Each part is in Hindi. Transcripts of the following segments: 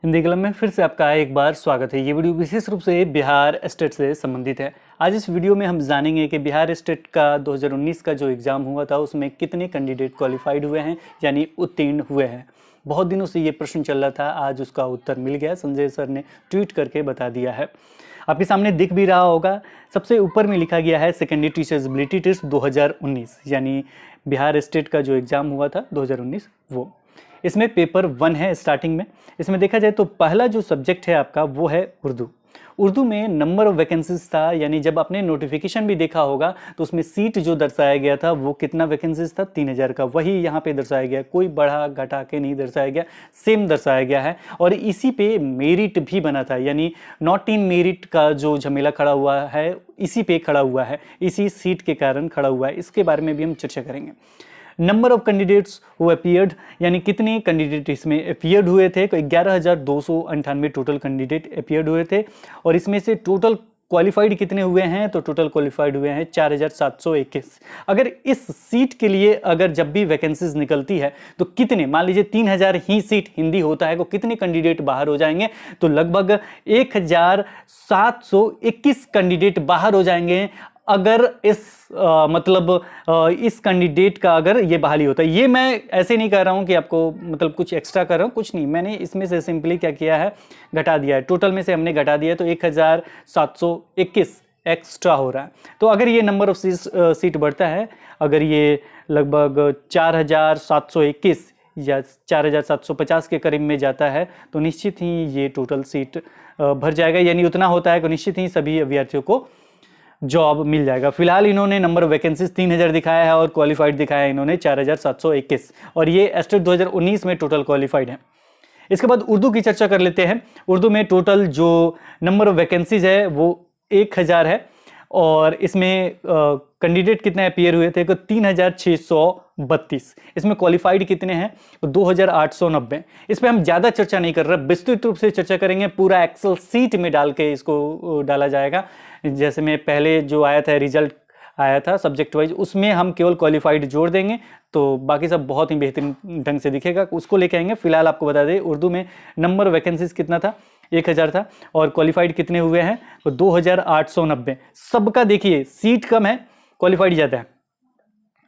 हिंदी कलम में फिर से आपका एक बार स्वागत है। ये वीडियो विशेष रूप से बिहार स्टेट से संबंधित है। आज इस वीडियो में हम जानेंगे कि बिहार स्टेट का 2019 का जो एग्ज़ाम हुआ था उसमें कितने कैंडिडेट क्वालिफाइड हुए हैं यानी उत्तीर्ण हुए हैं। बहुत दिनों से ये प्रश्न चल रहा था, आज उसका उत्तर मिल गया। संजय सर ने ट्वीट करके बता दिया है, आपके सामने दिख भी रहा होगा। सबसे ऊपर में लिखा गया है सेकेंडरी टीचर्सबिलिटी टेस्ट 2019 यानी बिहार स्टेट का जो एग्ज़ाम हुआ था 2019 वो। इसमें पेपर 1 है स्टार्टिंग में। इसमें देखा जाए तो पहला जो सब्जेक्ट है आपका वो है उर्दू। उर्दू में नंबर ऑफ वैकेंसीज था, यानी जब आपने नोटिफिकेशन भी देखा होगा तो उसमें सीट जो दर्शाया गया था वो कितना वैकेंसीज था, 3000 का। वही यहाँ पे दर्शाया गया, कोई बढ़ा घटा के नहीं दर्शाया गया, सेम दर्शाया गया है। और इसी पे मेरिट भी बना था, यानी नॉट इन मेरिट का जो झमेला खड़ा हुआ है इसी पे खड़ा हुआ है, इसी सीट के कारण खड़ा हुआ है। इसके बारे में भी हम चर्चा करेंगे। Number of candidates who appeared, यानी कितने कैंडिडेट इसमें अपीयर्ड हुए थे। 11,298 टोटल कैंडिडेट अपीयर्ड हुए थे। और इसमें से टोटल क्वालिफाइड कितने हुए हैं, तो टोटल क्वालिफाइड हुए हैं 4,721। अगर इस सीट के लिए अगर जब भी वैकेंसीज निकलती है तो कितने, मान लीजिए 3,000 ही सीट हिंदी होता है तो कितने कैंडिडेट बाहर हो जाएंगे, तो लगभग 1,721 कैंडिडेट बाहर हो जाएंगे अगर इस इस कैंडिडेट का अगर ये बहाली होता है। ये मैं ऐसे नहीं कह रहा हूँ कि आपको मतलब कुछ एक्स्ट्रा कर रहा हूँ, कुछ नहीं। मैंने इसमें से सिंपली क्या किया है, घटा दिया है। टोटल में से हमने घटा दिया तो 1,721 एक्स्ट्रा हो रहा है। तो अगर ये नंबर ऑफ सीट बढ़ता है, अगर ये लगभग 4,721 या 4,750 के करीब में जाता है तो निश्चित ही ये टोटल सीट भर जाएगा। यानी उतना होता है कि निश्चित ही सभी अभ्यर्थियों को जॉब मिल जाएगा। फिलहाल इन्होंने नंबर ऑफ वैकेंसीज 3,000 दिखाया है और क्वालिफाइड दिखाया है इन्होंने 4,721, और ये एस्टेट 2019 में टोटल क्वालिफाइड है। इसके बाद उर्दू की चर्चा कर लेते हैं। उर्दू में टोटल जो नंबर ऑफ वैकेंसीज है वो 1,000 है, और इसमें कैंडिडेट कितने अपीयर हुए थे, 3,632। इसमें क्वालिफाइड कितने हैं, 2,890। इस पर हम ज़्यादा चर्चा नहीं कर रहे, विस्तृत रूप से चर्चा करेंगे। पूरा एक्सेल सीट में डाल के इसको डाला जाएगा। जैसे में पहले जो आया था रिजल्ट आया था सब्जेक्ट वाइज, उसमें हम केवल क्वालिफाइड जोड़ देंगे तो बाकी सब बहुत ही बेहतरीन ढंग से दिखेगा, उसको लेके आएंगे। फिलहाल आपको बता दें उर्दू में नंबर वैकेंसीज कितना था, 1,000 था, और क्वालिफाइड कितने हुए हैं तो 2,890। सबका देखिए सीट कम है, क्वालिफाइड ज़्यादा है।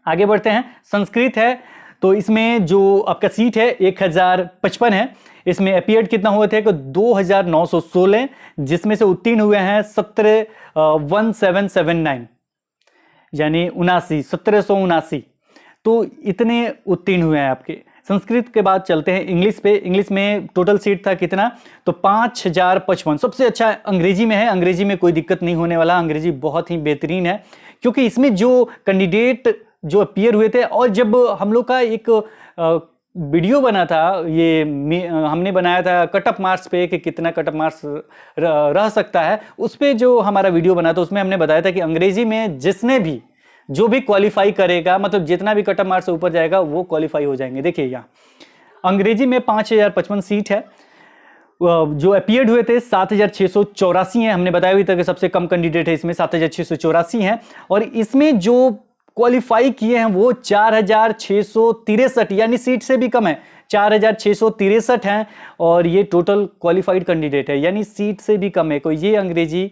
आगे बढ़ते हैं। संस्कृत है तो इसमें जो आपका सीट है 1,055 है। इसमें अपीयर्ड कितना हुए थे, 2,916, जिसमें से उत्तीर्ण हुए हैं 17,779 यानी 1779। तो इतने उत्तीर्ण हुए हैं आपके। संस्कृत के बाद चलते हैं इंग्लिश पे। इंग्लिश में टोटल सीट था कितना, तो 5,055। सबसे अच्छा अंग्रेजी में है, अंग्रेजी में कोई दिक्कत नहीं होने वाला, अंग्रेजी बहुत ही बेहतरीन है, क्योंकि इसमें जो कैंडिडेट जो अपीयर हुए थे, और जब हम लोग का एक वीडियो बना था, ये हमने बनाया था कटअप मार्क्स पे कि कितना कटअप मार्क्स रह सकता है, उस पे जो हमारा वीडियो बना था उसमें हमने बताया था कि अंग्रेजी में जिसने भी जो भी क्वालिफाई करेगा, मतलब जितना भी कटअप मार्क्स से ऊपर जाएगा वो क्वालिफाई हो जाएंगे। देखिए यहाँ अंग्रेजी में 5,055 सीट है, जो अपीयर्ड हुए थे 7,684 हैं। हमने बताया भी था कि सबसे कम कैंडिडेट है इसमें, 7,684 हैं। और इसमें जो क्वालिफाई किए हैं वो 4,663, यानी सीट से भी कम है, 4,663 हैं। और ये टोटल क्वालिफाइड कैंडिडेट है, यानी सीट से भी कम है। कोई ये अंग्रेजी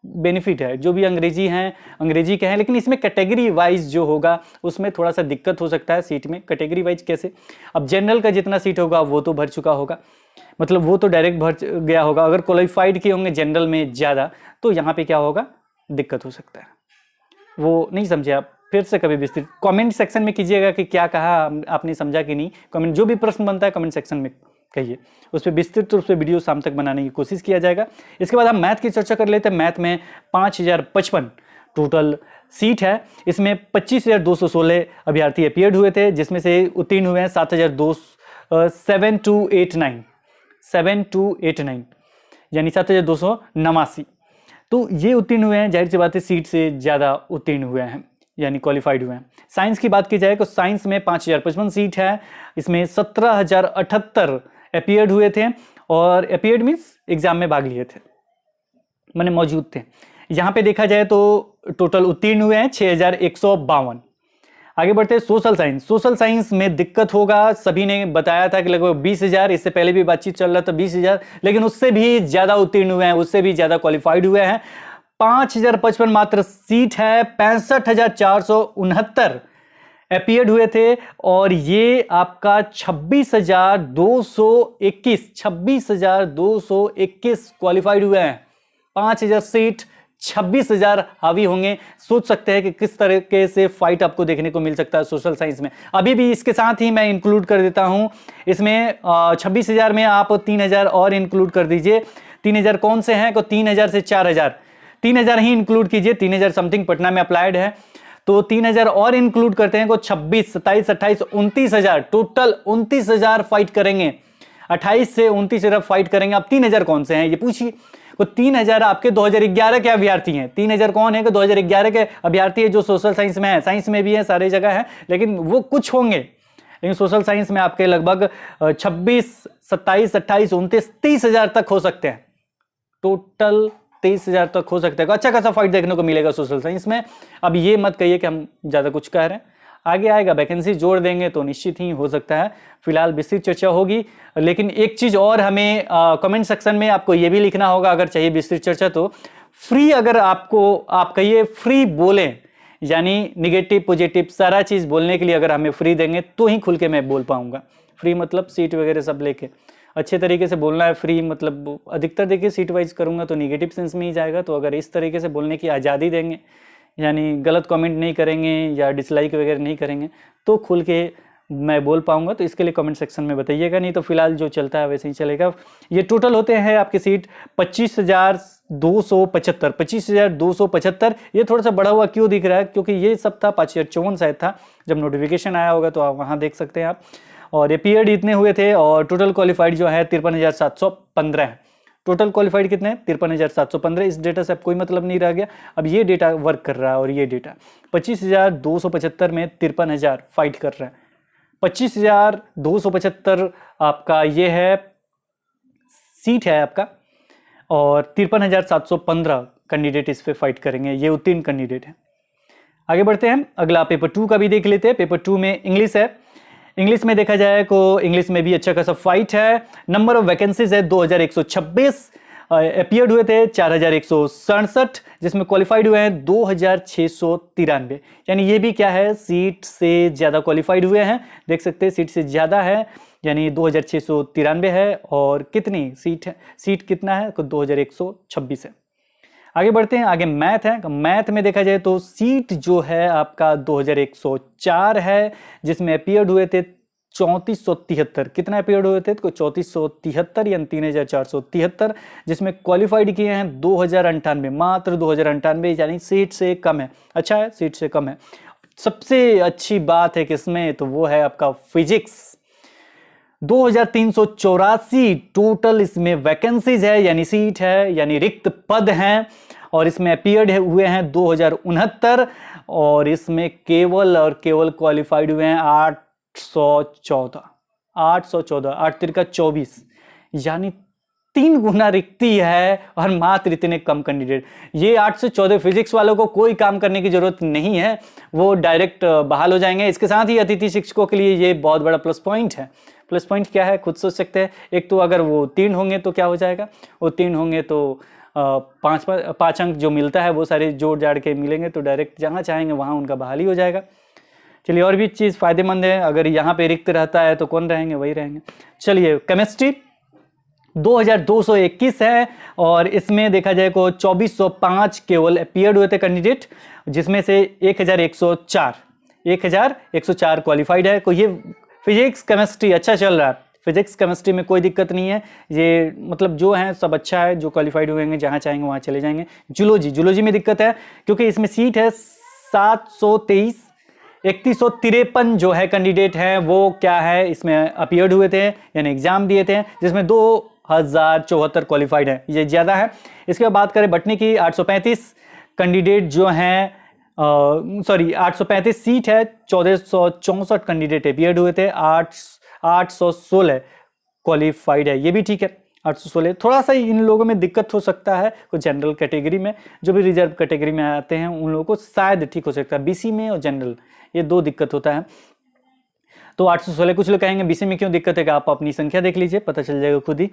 बेनिफिट है, जो भी अंग्रेजी हैं अंग्रेजी के हैं, लेकिन इसमें कैटेगरी वाइज जो होगा उसमें थोड़ा सा दिक्कत हो सकता है सीट में। कैटेगरी वाइज कैसे, अब जनरल का जितना सीट होगा वो तो भर चुका होगा, मतलब वो तो डायरेक्ट भर गया होगा। अगर क्वालिफाइड किए होंगे जनरल में ज़्यादा तो यहाँ पे क्या होगा, दिक्कत हो सकता है। वो नहीं समझे आप, फिर से कभी विस्तृत कमेंट सेक्शन में कीजिएगा कि क्या कहा आपने, समझा कि नहीं। कमेंट जो भी प्रश्न बनता है कमेंट सेक्शन में कहिए, उस पर विस्तृत रूप से वीडियो शाम तक बनाने की कोशिश किया जाएगा। इसके बाद हम मैथ की चर्चा कर लेते हैं। मैथ में 5,055 टोटल सीट है। इसमें 25,216 अभ्यर्थी अपीयर्ड हुए थे, जिसमें से उत्तीर्ण हुए हैं 7,289 यानी 7,289। तो ये उत्तीर्ण हुए हैं, जाहिर सी बात है सीट से ज़्यादा उत्तीर्ण हुए हैं, यानी क्वालिफाइड हुए हैं। साइंस की बात की जाए तो साइंस में 5,055 सीट है। इसमें 17,078 अपीयर्ड हुए थे, और अपीयर्ड मीन्स एग्जाम में भाग लिए थे, माने मौजूद थे। यहाँ पे देखा जाए तो टोटल उत्तीर्ण हुए हैं 6,152। आगे बढ़ते हैं सोशल साइंस। सोशल साइंस में दिक्कत होगा, सभी ने बताया था कि लगभग 20,000, इससे पहले भी बातचीत चल रहा था 20,000, लेकिन उससे भी ज्यादा उत्तीर्ण हुए हैं, उससे भी ज्यादा क्वालिफाइड हुए हैं। 5,055 मात्र सीट है, 65,469 अपीयर्ड हुए थे, और ये आपका 26,221 क्वालिफाइड हुए हैं। 5,000 सीट, 26,000 हावी होंगे। सोच सकते हैं कि किस तरीके से फाइट आपको देखने को मिल सकता है सोशल साइंस में। अभी भी इसके साथ ही मैं इंक्लूड कर देता हूं इसमें 26,000 में आप 3,000 और इंक्लूड कर दीजिए। 3,000 कौन से हैं? 3,000 से 4,000, 3,000 ही इंक्लूड कीजिए। 3,000 समथिंग पटना में अप्लाइड है, तो 3,000 और इंक्लूड करते हैं को 26, 27, 28, 29,000, टोटल 29,000 फाइट करेंगे। 28 से 29,000 फाइट करेंगे। अब 3,000 कौन से हैं ये पूछिए। तो 3,000 आपके 2011 के अभ्यर्थी हैं। 3,000 कौन है? कि 2011 के अभ्यर्थी है जो सोशल साइंस में है, साइंस में भी है, सारी जगह है, लेकिन वो कुछ होंगे। लेकिन सोशल साइंस में आपके लगभग 26, 27, 28, 29, 30,000 तक हो सकते हैं। टोटल 23,000 तक हो सकता है। अच्छा खासा फाइट देखने को मिलेगा सोशल साइंस में। अब ये मत कहिए कि हम ज्यादा कुछ कह रहे हैं, आगे आएगा, वैकेंसी जोड़ देंगे तो निश्चित ही हो सकता है। फिलहाल विस्तृत चर्चा होगी, लेकिन एक चीज और हमें कमेंट सेक्शन में आपको ये भी लिखना होगा, अगर चाहिए विस्तृत चर्चा तो फ्री, अगर आपको आप कहिए फ्री बोलें, यानी निगेटिव पॉजिटिव सारा चीज बोलने के लिए अगर हमें फ्री देंगे तो ही खुल के मैं बोल पाऊंगा। फ्री मतलब सीट वगैरह सब लेके अच्छे तरीके से बोलना है। फ्री मतलब अधिकतर देखिए सीट वाइज करूंगा तो निगेटिव सेंस में ही जाएगा। तो अगर इस तरीके से बोलने की आज़ादी देंगे, यानी गलत कमेंट नहीं करेंगे या डिसलाइक वगैरह नहीं करेंगे, तो खुल के मैं बोल पाऊंगा। तो इसके लिए कमेंट सेक्शन में बताइएगा, नहीं तो फिलहाल जो चलता है वैसे ही चलेगा। ये टोटल होते हैं आपके सीट 25,275, 25,275। ये थोड़ा सा बढ़ा हुआ क्यों दिख रहा है? क्योंकि ये सब था 5,054 शायद था जब नोटिफिकेशन आया होगा, तो आप वहाँ देख सकते हैं आप। और ये पीरियड इतने हुए थे, और टोटल क्वालिफाइड जो है 53,715 है। टोटल क्वालिफाइड कितने हैं? 53,715। इस डेटा से अब कोई मतलब नहीं रह गया। अब ये डेटा वर्क कर रहा है, और ये डेटा 25,275 में 53,000 फाइट कर रहा है। 25,275 आपका ये है सीट है आपका, और 53,715 कैंडिडेट इस पे फाइट करेंगे। ये उत्तीर्ण कैंडिडेट है। आगे बढ़ते हैं, अगला पेपर 2 का भी देख लेते हैं। पेपर 2 में इंग्लिश है। इंग्लिश में देखा जाए तो इंग्लिश में भी अच्छा खासा फाइट है। नंबर ऑफ वैकेंसीज है 2,126, अपीयर्ड हुए थे 4,167, जिसमें क्वालिफाइड हुए हैं 2,693। यानी ये भी क्या है, सीट से ज्यादा क्वालिफाइड हुए हैं। देख सकते हैं सीट से ज्यादा है, यानी 2,693 है। और कितनी सीट है? सीट कितना है? 2,126 है। आगे बढ़ते हैं, आगे मैथ है। मैथ में देखा जाए तो सीट जो है आपका 2,104 है, जिसमें अपीयर्ड हुए थे 3473। कितना अपीयर्ड हुए थे? 3473 यानी 3,473, जिसमें क्वालिफाइड किए हैं 2,098, मात्र 2,098, यानी सीट से कम है। अच्छा है, सीट से कम है। सबसे अच्छी बात है किसमें? तो वो है आपका फिजिक्स। 2,384 टोटल इसमें वैकेंसीज है, यानी सीट है, यानी रिक्त पद हैं। और इसमें अपीयर्ड हुए हैं 2,069, और इसमें केवल और केवल क्वालिफाइड हुए हैं 814। 8 तिरका 24, यानी 3 गुना रिक्ति है, और मात्र इतने कम कैंडिडेट। ये 8 से 14 फिजिक्स वालों को कोई काम करने की जरूरत नहीं है, वो डायरेक्ट बहाल हो जाएंगे। इसके साथ ही अतिथि शिक्षकों के लिए ये बहुत बड़ा प्लस पॉइंट है। प्लस पॉइंट क्या है, खुद सोच सकते हैं। एक तो अगर वो उत्तीर्ण होंगे तो क्या हो जाएगा, उत्तीर्ण होंगे तो 5 अंक जो मिलता है वो सारे जोड़ जाड़ के मिलेंगे, तो डायरेक्ट जहाँ चाहेंगे वहाँ उनका बहाली हो जाएगा। चलिए, और भी चीज़ फायदेमंद है, अगर यहाँ पे रिक्त रहता है तो कौन रहेंगे? वही रहेंगे। चलिए, केमिस्ट्री 2,221 है, और इसमें देखा जाए को 2,405 केवल अपीयर्ड हुए थे कैंडिडेट, जिसमें से 1,104 क्वालिफाइड है। तो ये फिजिक्स केमिस्ट्री अच्छा चल रहा है। फिजिक्स केमिस्ट्री में कोई दिक्कत नहीं है, ये मतलब जो है सब अच्छा है। जो क्वालिफाइड हुएंगे जहाँ चाहेंगे वहाँ चले जाएंगे। जूलॉजी में दिक्कत है, क्योंकि इसमें सीट है 723, 3,153 जो है कैंडिडेट हैं वो क्या है, इसमें अपीयर्ड हुए थे, यानी एग्जाम दिए थे, जिसमें 2,074 क्वालिफाइड है, ये ज़्यादा है। इसके बाद बात करें बटनी की, 835 कैंडिडेट जो हैं, 835 सीट है, 1,464 कैंडिडेट अपीयर्ड हुए थे, 816 क्वालिफाइड है, ये भी ठीक है। 816 थोड़ा सा इन लोगों में दिक्कत हो सकता है, कुछ जनरल कैटेगरी में, जो भी रिजर्व कैटेगरी में आते हैं उन लोगों को शायद ठीक हो सकता है, बीसी में और जनरल ये 2 दिक्कत होता है। तो 816 कुछ लोग कहेंगे बीसी में क्यों दिक्कत है, कि आप अपनी संख्या देख लीजिए, पता चल जाएगा खुद ही।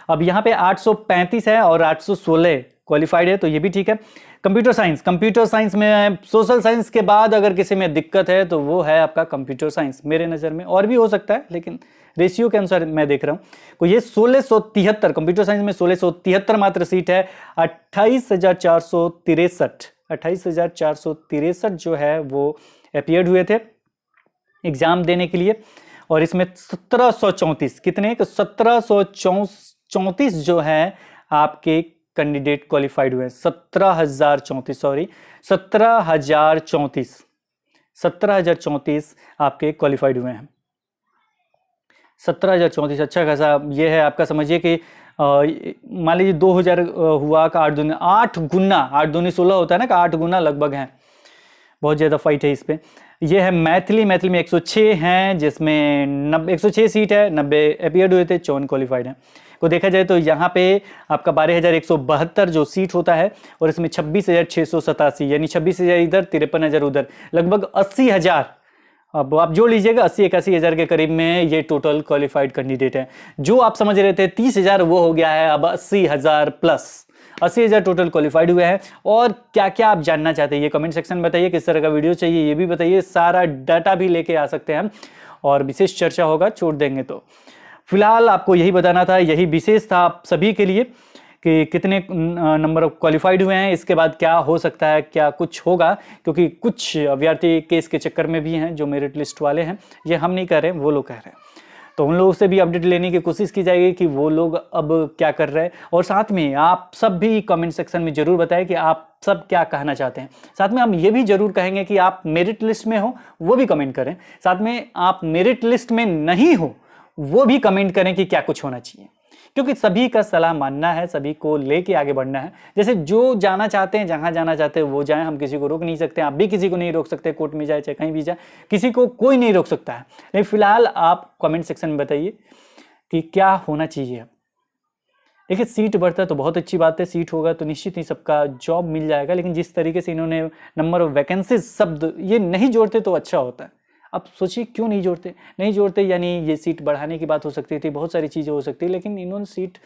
अब यहाँ पे 835 है और 816 क्वालिफाइड है, तो ये भी ठीक है। कंप्यूटर साइंस में सोशल साइंस के बाद अगर किसी में दिक्कत है तो वो है आपका कंप्यूटर साइंस, मेरे नज़र में। और भी हो सकता है, लेकिन रेशियो के अनुसार मैं देख रहा हूँ। तो ये 1673 कंप्यूटर साइंस में 1673 मात्र सीट है। 28,463 जो है वो अपीयर्ड हुए थे एग्जाम देने के लिए, और इसमें 1734 कितने, 1734 जो है आपके कैंडिडेट क्वालिफाइड हुए हैं। 17,034 आपके क्वालिफाइड हुए हैं। 17,034 अच्छा खासा ये है आपका। समझिए कि मान लीजिए 2000 हुआ का 8 गुना 16 होता है ना, का 8 गुना लगभग है। बहुत ज़्यादा फाइट है इस पे। ये है मैथिली में 106 हैं, जिसमें 106 सीट है, 90 अपीयर्ड हुए थे, 54 क्वालिफाइड हैं। को देखा जाए तो यहाँ पे आपका 12,172 जो सीट होता है, और इसमें 26,687 यानी 26,000 इधर 53,000 उधर, लगभग 80,000। अब आप जोड़ लीजिएगा 80-81 हज़ार के करीब में ये टोटल क्वालिफाइड कैंडिडेट है। जो आप समझ रहे थे 30,000 वो हो गया है अब 80,000 प्लस, 80,000 टोटल क्वालिफाइड हुए हैं। और क्या क्या आप जानना चाहते हैं ये कमेंट सेक्शन में बताइए, किस तरह का वीडियो चाहिए ये भी बताइए, सारा डाटा भी लेके आ सकते हैं हम, और विशेष चर्चा होगा छोड़ देंगे। तो फिलहाल आपको यही बताना था, यही विशेष था आप सभी के लिए कि कितने नंबर क्वालिफाइड हुए हैं, इसके बाद क्या हो सकता है, क्या कुछ होगा, क्योंकि कुछ अभ्यर्थी केस के चक्कर में भी हैं जो मेरिट लिस्ट वाले हैं, ये हम नहीं कह रहे हैं, वो लोग कह रहे हैं। तो उन लोगों से भी अपडेट लेने की कोशिश की जाएगी कि वो लोग अब क्या कर रहे हैं। और साथ में आप सब भी कमेंट सेक्शन में जरूर बताएं कि आप सब क्या कहना चाहते हैं। साथ में हम ये भी जरूर कहेंगे कि आप मेरिट लिस्ट में हो, वो भी कमेंट करें। साथ में आप मेरिट लिस्ट में नहीं हो, वो भी कमेंट करें कि क्या कुछ होना चाहिए, क्योंकि सभी का सलाह मानना है, सभी को लेके आगे बढ़ना है। जैसे जो जाना चाहते हैं, जहां जाना चाहते हैं वो जाएं, हम किसी को रोक नहीं सकते, आप भी किसी को नहीं रोक सकते, कोर्ट में जाए चाहे कहीं भी जाए, किसी को कोई नहीं रोक सकता है। लेकिन फिलहाल आप कमेंट सेक्शन में बताइए कि क्या होना चाहिए। देखिए सीट बढ़ता है तो बहुत अच्छी बात है, सीट होगा तो निश्चित ही सबका जॉब मिल जाएगा, लेकिन जिस तरीके से इन्होंने नंबर ऑफ वैकेंसीज शब्द ये नहीं जोड़ते तो अच्छा होता है। अब सोचिए क्यों नहीं जोड़ते, यानी ये सीट बढ़ाने की बात हो सकती थी, बहुत सारी चीज़ें हो सकती है, लेकिन इन्होंने सीट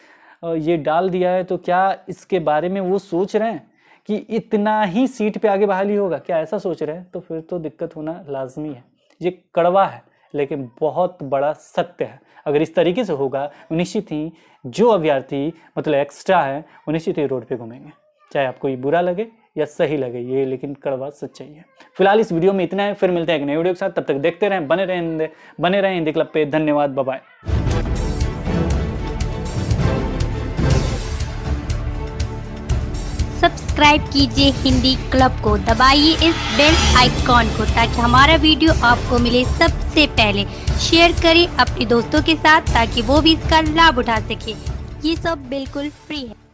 ये डाल दिया है। तो क्या इसके बारे में वो सोच रहे हैं कि इतना ही सीट पे आगे बहाली होगा, क्या ऐसा सोच रहे हैं? तो फिर तो दिक्कत होना लाजमी है। ये कड़वा है लेकिन बहुत बड़ा सत्य है। अगर इस तरीके से होगा निश्चित ही जो अभ्यर्थी मतलब एक्स्ट्रा है वो निश्चित ही रोड पे घूमेंगे, चाहे आपको ये बुरा लगे या सही लगे, ये लेकिन कड़वा सच्चाई है। फिलहाल इस वीडियो में इतना है, फिर मिलते हैं एक नए वीडियो के साथ। तब तक देखते रहें, बने रहें हिंदी क्लब पे। धन्यवाद, बाय बाय। सब्सक्राइब कीजिए हिंदी क्लब को, दबाइए इस बेल आइकॉन को ताकि हमारा वीडियो आपको मिले सबसे पहले। शेयर करें अपने दोस्तों के साथ ताकि वो भी इसका लाभ उठा सके। ये सब बिल्कुल फ्री है।